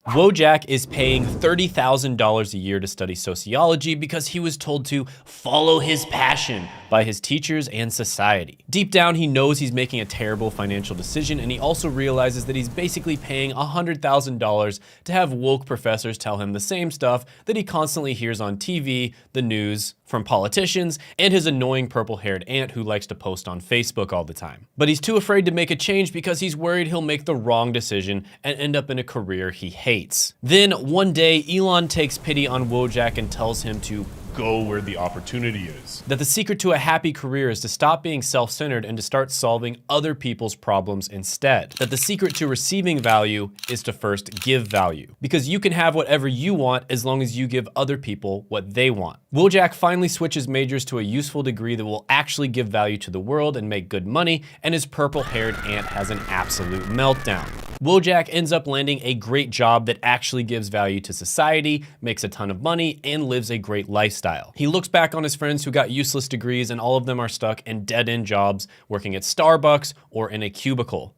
Wojak is paying $30,000 a year to study sociology because he was told to follow his passion by his teachers and society. Deep down, he knows he's making a terrible financial decision, and he also realizes that he's basically paying $100,000 to have woke professors tell him the same stuff that he constantly hears on TV, the news, from politicians, and his annoying purple-haired aunt who likes to post on Facebook all the time. But he's too afraid to make a change because he's worried he'll make the wrong decision and end up in a career he hates. Then one day, Elon takes pity on Wojak and tells him to go where the opportunity is. That the secret to a happy career is to stop being self-centered and to start solving other people's problems instead. That the secret to receiving value is to first give value. Because you can have whatever you want as long as you give other people what they want. Wojak finally switches majors to a useful degree that will actually give value to the world and make good money, and his purple-haired aunt has an absolute meltdown. Wojak ends up landing a great job that actually gives value to society, makes a ton of money, and lives a great lifestyle. He looks back on his friends who got useless degrees, and all of them are stuck in dead-end jobs, working at Starbucks or in a cubicle.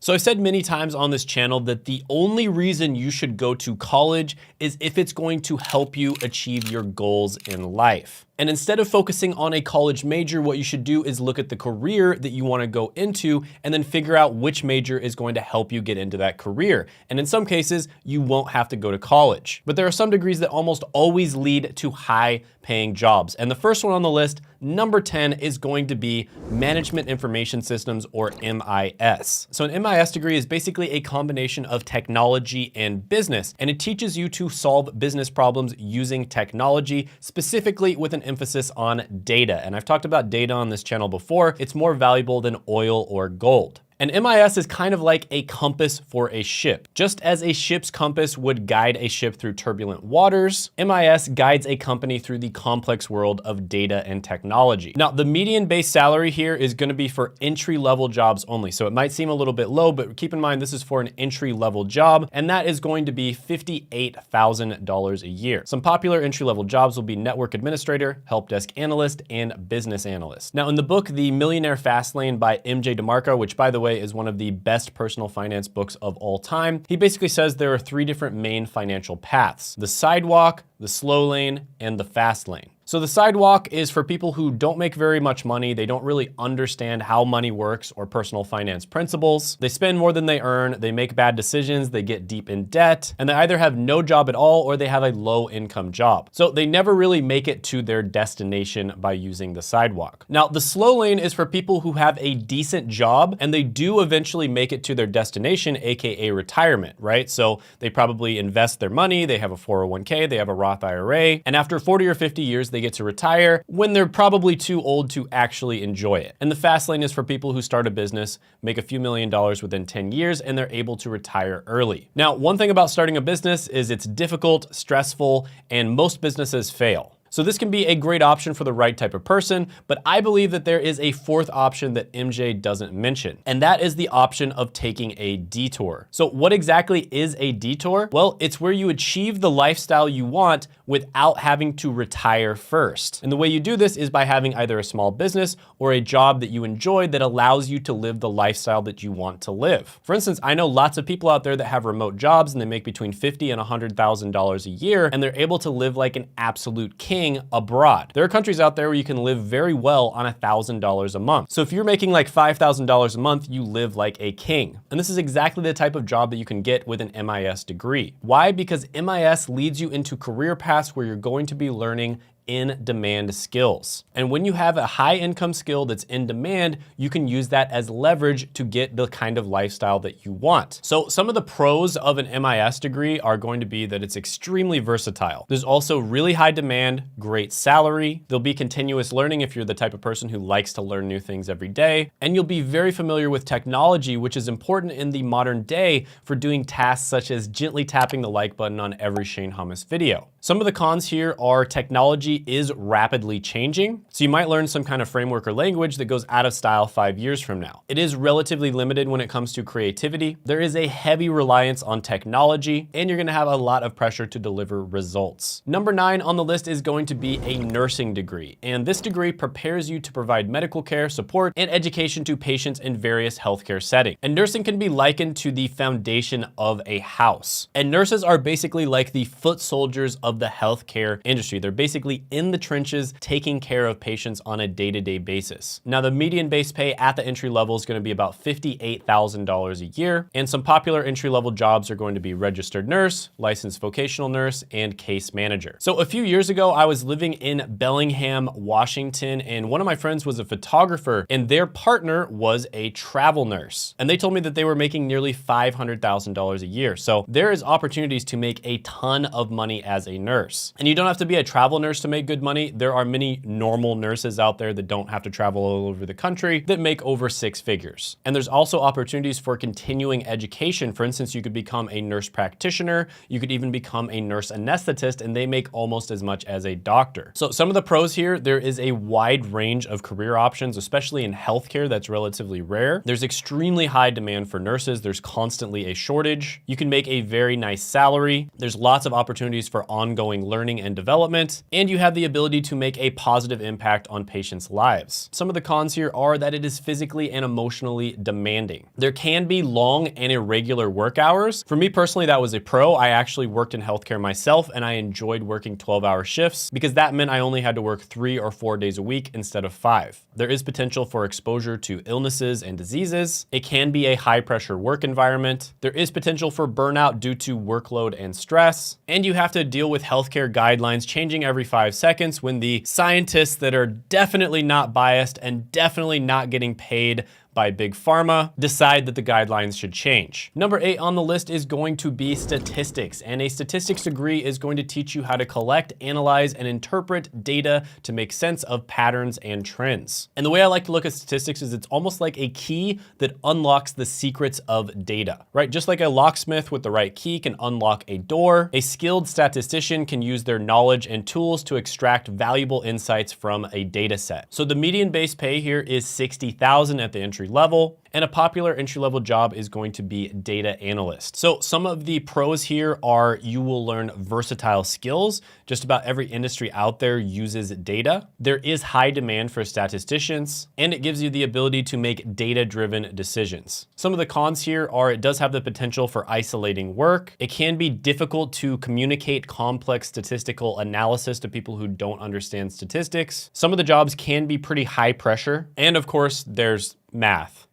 So I've said many times on this channel that the only reason you should go to college is if it's going to help you achieve your goals in life. And instead of focusing on a college major, what you should do is look at the career that you want to go into and then figure out which major is going to help you get into that career. And in some cases, you won't have to go to college. But there are some degrees that almost always lead to high-paying jobs. And the first one on the list, number 10, is going to be Management Information Systems, or MIS. So an MIS degree is basically a combination of technology and business, and it teaches you to solve business problems using technology, specifically with an emphasis on data. And I've talked about data on this channel before. It's more valuable than oil or gold. And MIS is kind of like a compass for a ship. Just as a ship's compass would guide a ship through turbulent waters, MIS guides a company through the complex world of data and technology. Now, the median base salary here is going to be for entry-level jobs only. So it might seem a little bit low, but keep in mind this is for an entry-level job, and that is going to be $58,000 a year. Some popular entry-level jobs will be network administrator, help desk analyst, and business analyst. Now, in the book, The Millionaire Fastlane by MJ DeMarco, which by the way is one of the best personal finance books of all time, he basically says there are three different main financial paths: the sidewalk, the slow lane, and the fast lane. So the sidewalk is for people who don't make very much money. They don't really understand how money works or personal finance principles. They spend more than they earn. They make bad decisions. They get deep in debt, and they either have no job at all or they have a low income job. So they never really make it to their destination by using the sidewalk. Now, the slow lane is for people who have a decent job and they do eventually make it to their destination, AKA retirement, right? So they probably invest their money. They have a 401k, they have a Roth IRA, and after 40 or 50 years, they get to retire when they're probably too old to actually enjoy it. And the fast lane is for people who start a business, make a few $1,000,000 within 10 years, and they're able to retire early. Now, one thing about starting a business is it's difficult, stressful, and most businesses fail. So this can be a great option for the right type of person, but I believe that there is a fourth option that MJ doesn't mention, and that is the option of taking a detour. So what exactly is a detour? Well, it's where you achieve the lifestyle you want without having to retire first. And the way you do this is by having either a small business or a job that you enjoy that allows you to live the lifestyle that you want to live. For instance, I know lots of people out there that have remote jobs and they make between $50,000 and $100,000 a year, and they're able to live like an absolute king abroad. There are countries out there where you can live very well on $1,000 a month. So if you're making like $5,000 a month, you live like a king. And this is exactly the type of job that you can get with an MIS degree. Why? Because MIS leads you into career paths where you're going to be learning in-demand skills. And when you have a high income skill that's in demand, you can use that as leverage to get the kind of lifestyle that you want. So some of the pros of an MIS degree are going to be that it's extremely versatile. There's also really high demand, great salary. There'll be continuous learning if you're the type of person who likes to learn new things every day. And you'll be very familiar with technology, which is important in the modern day for doing tasks such as gently tapping the like button on every Shane Hummus video. Some of the cons here are technology technology is rapidly changing, so you might learn some kind of framework or language that goes out of style 5 years from now. It is relatively limited when it comes to creativity. There is a heavy reliance on technology, and you're gonna have a lot of pressure to deliver results. Number 9 on the list is going to be a nursing degree, and this degree prepares you to provide medical care, support, and education to patients in various healthcare settings. And nursing can be likened to the foundation of a house. And nurses are basically like the foot soldiers of the healthcare industry. They're basically in the trenches taking care of patients on a day-to-day basis. Now, the median base pay at the entry level is going to be about $58,000 a year, and some popular entry-level jobs are going to be registered nurse, licensed vocational nurse, and case manager. So a few years ago, I was living in Bellingham, Washington, and one of my friends was a photographer, and their partner was a travel nurse. And they told me that they were making nearly $500,000 a year. So there is opportunities to make a ton of money as a nurse. And you don't have to be a travel nurse to make good money. There are many normal nurses out there that don't have to travel all over the country that make over 6 figures. And there's also opportunities for continuing education. For instance, you could become a nurse practitioner. You could even become a nurse anesthetist, and they make almost as much as a doctor. So some of the pros here, there is a wide range of career options, especially in healthcare. That's relatively rare. There's extremely high demand for nurses. There's constantly a shortage. You can make a very nice salary. There's lots of opportunities for ongoing learning and development, and you have the ability to make a positive impact on patients' lives. Some of the cons here are that it is physically and emotionally demanding. There can be long and irregular work hours. For me personally, that was a pro. I actually worked in healthcare myself, and I enjoyed working 12-hour shifts because that meant I only had to work 3 or 4 days a week instead of 5. There is potential for exposure to illnesses and diseases. It can be a high-pressure work environment. There is potential for burnout due to workload and stress. And you have to deal with healthcare guidelines changing every 5 seconds when the scientists that are definitely not biased and definitely not getting paid by Big Pharma decide that the guidelines should change. Number 8 on the list is going to be statistics, and a statistics degree is going to teach you how to collect, analyze, and interpret data to make sense of patterns and trends. And the way I like to look at statistics is it's almost like a key that unlocks the secrets of data, right? Just like a locksmith with the right key can unlock a door, a skilled statistician can use their knowledge and tools to extract valuable insights from a data set. So the median base pay here is $60,000 at the entry level, and a popular entry-level job is going to be data analyst. So some of the pros here are you will learn versatile skills. Just about every industry out there uses data. There is high demand for statisticians, and it gives you the ability to make data-driven decisions. Some of the cons here are it does have the potential for isolating work. It can be difficult to communicate complex statistical analysis to people who don't understand statistics. Some of the jobs can be pretty high pressure. And of course, there's math.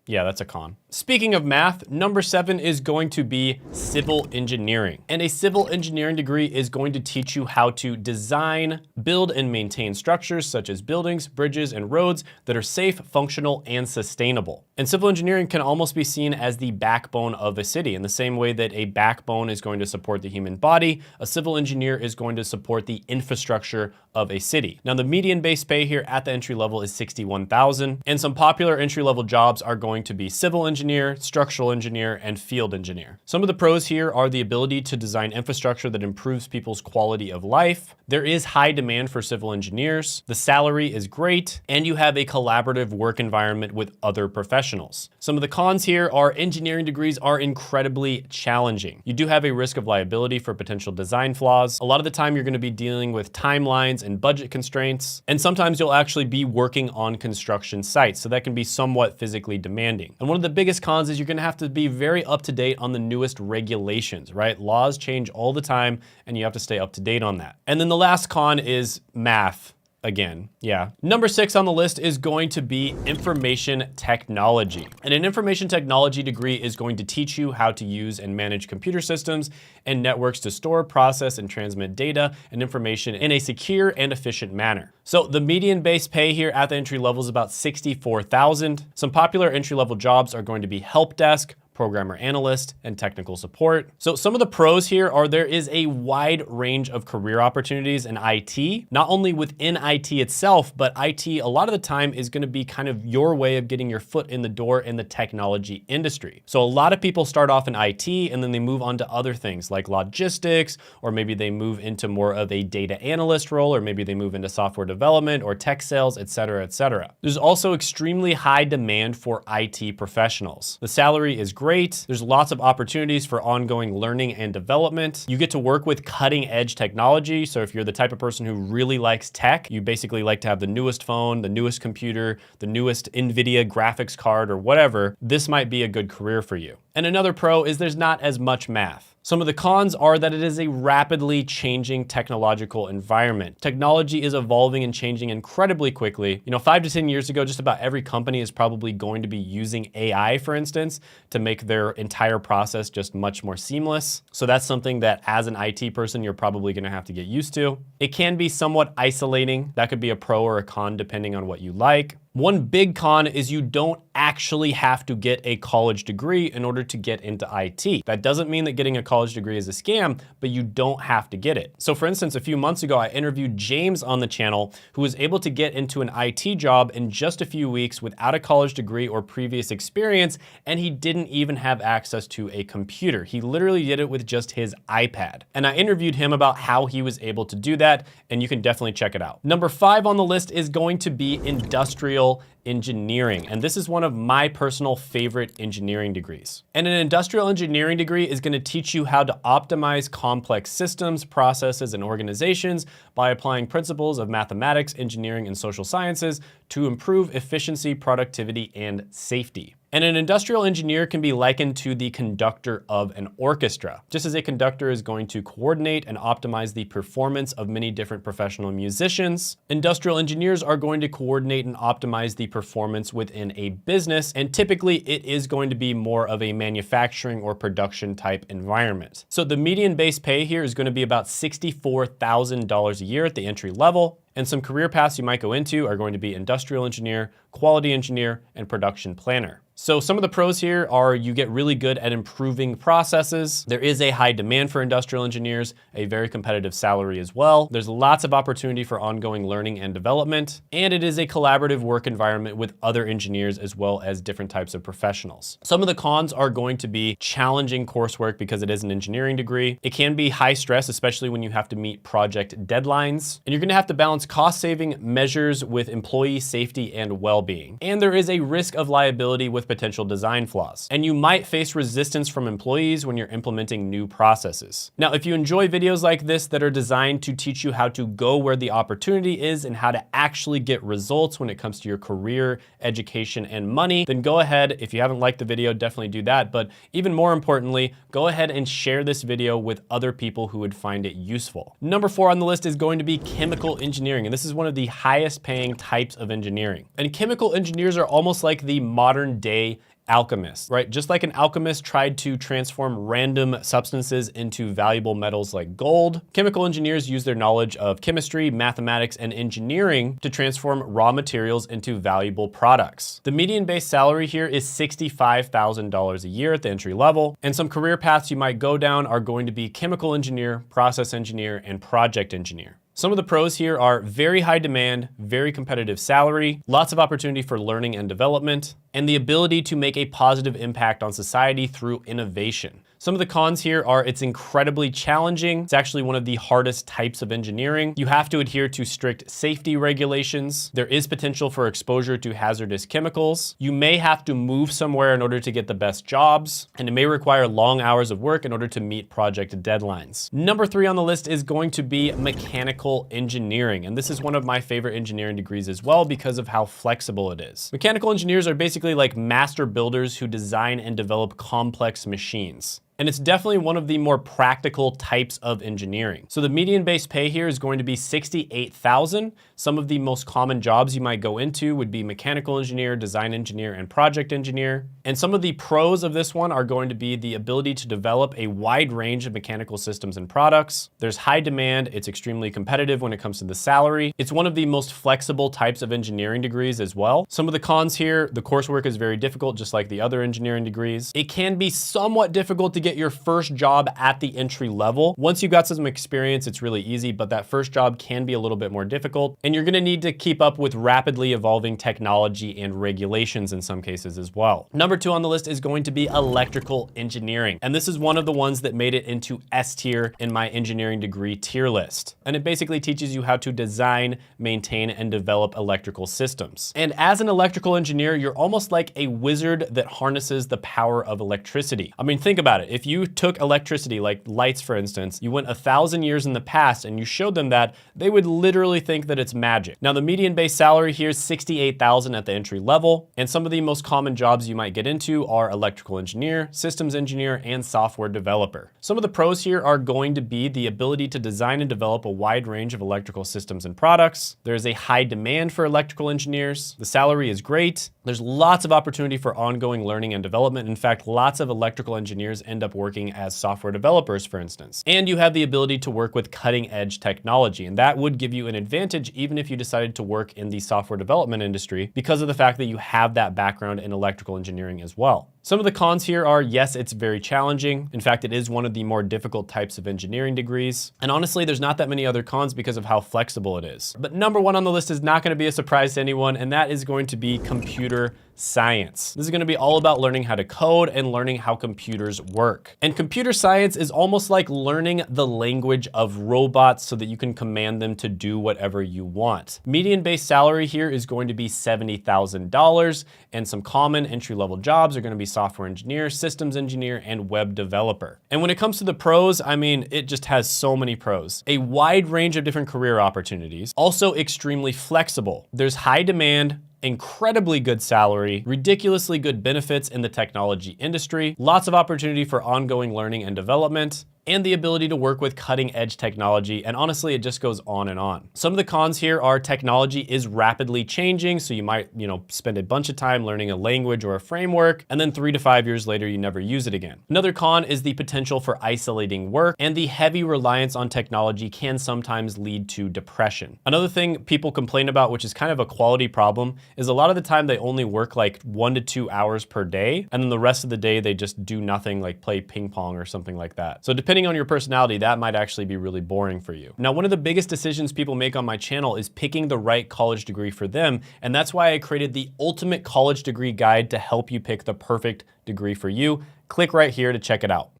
Yeah, that's a con. Speaking of math, number 7 is going to be civil engineering. And a civil engineering degree is going to teach you how to design, build, and maintain structures such as buildings, bridges, and roads that are safe, functional, and sustainable. And civil engineering can almost be seen as the backbone of a city. In the same way that a backbone is going to support the human body, a civil engineer is going to support the infrastructure of a city. Now, the median base pay here at the entry level is $61,000, and some popular entry-level jobs are going to be civil engineer, structural engineer, and field engineer. Some of the pros here are the ability to design infrastructure that improves people's quality of life. There is high demand for civil engineers. The salary is great, and you have a collaborative work environment with other professionals. Some of the cons here are engineering degrees are incredibly challenging. You do have a risk of liability for potential design flaws. A lot of the time you're going to be dealing with timelines and budget constraints, and sometimes you'll actually be working on construction sites, so that can be somewhat physically demanding. And one of the biggest cons is you're going to have to be very up to date on the newest regulations, right? Laws change all the time, and you have to stay up to date on that. And then the last con is math. Again, yeah. Number 6 on the list is going to be information technology. And an information technology degree is going to teach you how to use and manage computer systems and networks to store, process, and transmit data and information in a secure and efficient manner. So the median base pay here at the entry level is about $64,000. Some popular entry level jobs are going to be help desk, programmer analyst, and technical support. So some of the pros here are there is a wide range of career opportunities in IT, not only within IT itself, but IT a lot of the time is going to be kind of your way of getting your foot in the door in the technology industry. So a lot of people start off in IT and then they move on to other things like logistics, or maybe they move into more of a data analyst role, or maybe they move into software development or tech sales, et cetera, et cetera. There's also extremely high demand for IT professionals. The salary is great. There's lots of opportunities for ongoing learning and development. You get to work with cutting edge technology. So if you're the type of person who really likes tech, you basically like to have the newest phone, the newest computer, the newest NVIDIA graphics card or whatever, this might be a good career for you. And another pro is there's not as much math. Some of the cons are that it is a rapidly changing technological environment. Technology is evolving and changing incredibly quickly. 5 to 10 years ago, just about every company is probably going to be using AI, for instance, to make their entire process just much more seamless. So that's something that as an IT person, you're probably gonna have to get used to. It can be somewhat isolating. That could be a pro or a con depending on what you like. One big con is you don't actually have to get a college degree in order to get into IT. That doesn't mean that getting a college degree is a scam, but you don't have to get it. So for instance, a few months ago, I interviewed James on the channel, who was able to get into an IT job in just a few weeks without a college degree or previous experience, and he didn't even have access to a computer. He literally did it with just his iPad. And I interviewed him about how he was able to do that, and you can definitely check it out. Number 5 on the list is going to be industrial engineering. And this is one of my personal favorite engineering degrees. And an industrial engineering degree is going to teach you how to optimize complex systems, processes, and organizations by applying principles of mathematics, engineering, and social sciences to improve efficiency, productivity, and safety. And an industrial engineer can be likened to the conductor of an orchestra. Just as a conductor is going to coordinate and optimize the performance of many different professional musicians, industrial engineers are going to coordinate and optimize the performance within a business, and typically it is going to be more of a manufacturing or production type environment. So the median base pay here is going to be about $64,000 a year at the entry level. And some career paths you might go into are going to be industrial engineer, quality engineer, and production planner. So some of the pros here are you get really good at improving processes. There is a high demand for industrial engineers, a very competitive salary as well. There's lots of opportunity for ongoing learning and development, and it is a collaborative work environment with other engineers as well as different types of professionals. Some of the cons are going to be challenging coursework because it is an engineering degree. It can be high stress, especially when you have to meet project deadlines, and you're gonna have to balance cost-saving measures with employee safety and well-being. And there is a risk of liability with potential design flaws. And you might face resistance from employees when you're implementing new processes. Now, if you enjoy videos like this that are designed to teach you how to go where the opportunity is and how to actually get results when it comes to your career, education, and money, then go ahead. If you haven't liked the video, definitely do that. But even more importantly, go ahead and share this video with other people who would find it useful. Number 4 on the list is going to be chemical engineering. And this is one of the highest paying types of engineering. And chemical engineers are almost like the modern day alchemists, right? Just like an alchemist tried to transform random substances into valuable metals like gold, chemical engineers use their knowledge of chemistry, mathematics, and engineering to transform raw materials into valuable products. The median base salary here is $65,000 a year at the entry level, and some career paths you might go down are going to be chemical engineer, process engineer, and project engineer. Some of the pros here are very high demand, very competitive salary, lots of opportunity for learning and development, and the ability to make a positive impact on society through innovation. Some of the cons here are it's incredibly challenging. It's actually one of the hardest types of engineering. You have to adhere to strict safety regulations. There is potential for exposure to hazardous chemicals. You may have to move somewhere in order to get the best jobs, and it may require long hours of work in order to meet project deadlines. Number 3 on the list is going to be mechanical engineering, and this is one of my favorite engineering degrees as well because of how flexible it is. Mechanical engineers are basically like master builders who design and develop complex machines. And it's definitely one of the more practical types of engineering. So the median base pay here is going to be $68,000. Some of the most common jobs you might go into would be mechanical engineer, design engineer, and project engineer. And some of the pros of this one are going to be the ability to develop a wide range of mechanical systems and products. There's high demand. It's extremely competitive when it comes to the salary. It's one of the most flexible types of engineering degrees as well. Some of the cons here, the coursework is very difficult, just like the other engineering degrees. It can be somewhat difficult to get your first job at the entry level. Once you've got some experience, it's really easy, but that first job can be a little bit more difficult. And you're gonna need to keep up with rapidly evolving technology and regulations in some cases as well. Number 2 on the list is going to be electrical engineering. And this is one of the ones that made it into S tier in my engineering degree tier list. And it basically teaches you how to design, maintain, and develop electrical systems. And as an electrical engineer, you're almost like a wizard that harnesses the power of electricity. I mean, think about it. If you took electricity, like lights for instance, you went 1,000 years in the past and you showed them that, they would literally think that it's magic. Now the median base salary here is $68,000 at the entry level. And some of the most common jobs you might get into are electrical engineer, systems engineer, and software developer. Some of the pros here are going to be the ability to design and develop a wide range of electrical systems and products. There's a high demand for electrical engineers. The salary is great. There's lots of opportunity for ongoing learning and development. In fact, lots of electrical engineers end up working as software developers, for instance. And you have the ability to work with cutting edge technology. And that would give you an advantage even if you decided to work in the software development industry because of the fact that you have that background in electrical engineering as well. Some of the cons here are, yes, it's very challenging. In fact, it is one of the more difficult types of engineering degrees. And honestly, there's not that many other cons because of how flexible it is. But number 1 on the list is not going to be a surprise to anyone, and that is going to be computer science. This is going to be all about learning how to code and learning how computers work. And computer science is almost like learning the language of robots so that you can command them to do whatever you want. Median base salary here is going to be $70,000, and some common entry-level jobs are going to be software engineer, systems engineer, and web developer. And when it comes to the pros, I mean, it just has so many pros. A wide range of different career opportunities, also extremely flexible. There's high demand, incredibly good salary, ridiculously good benefits in the technology industry, lots of opportunity for ongoing learning and development, and the ability to work with cutting edge technology. And honestly, it just goes on and on. Some of the cons here are technology is rapidly changing. So you might, spend a bunch of time learning a language or a framework, and then 3 to 5 years later, you never use it again. Another con is the potential for isolating work, and the heavy reliance on technology can sometimes lead to depression. Another thing people complain about, which is kind of a quality problem, is a lot of the time they only work like 1 to 2 hours per day. And then the rest of the day, they just do nothing, like play ping pong or something like that. So depending on your personality, that might actually be really boring for you. Now, one of the biggest decisions people make on my channel is picking the right college degree for them. And that's why I created the ultimate college degree guide to help you pick the perfect degree for you. Click right here to check it out.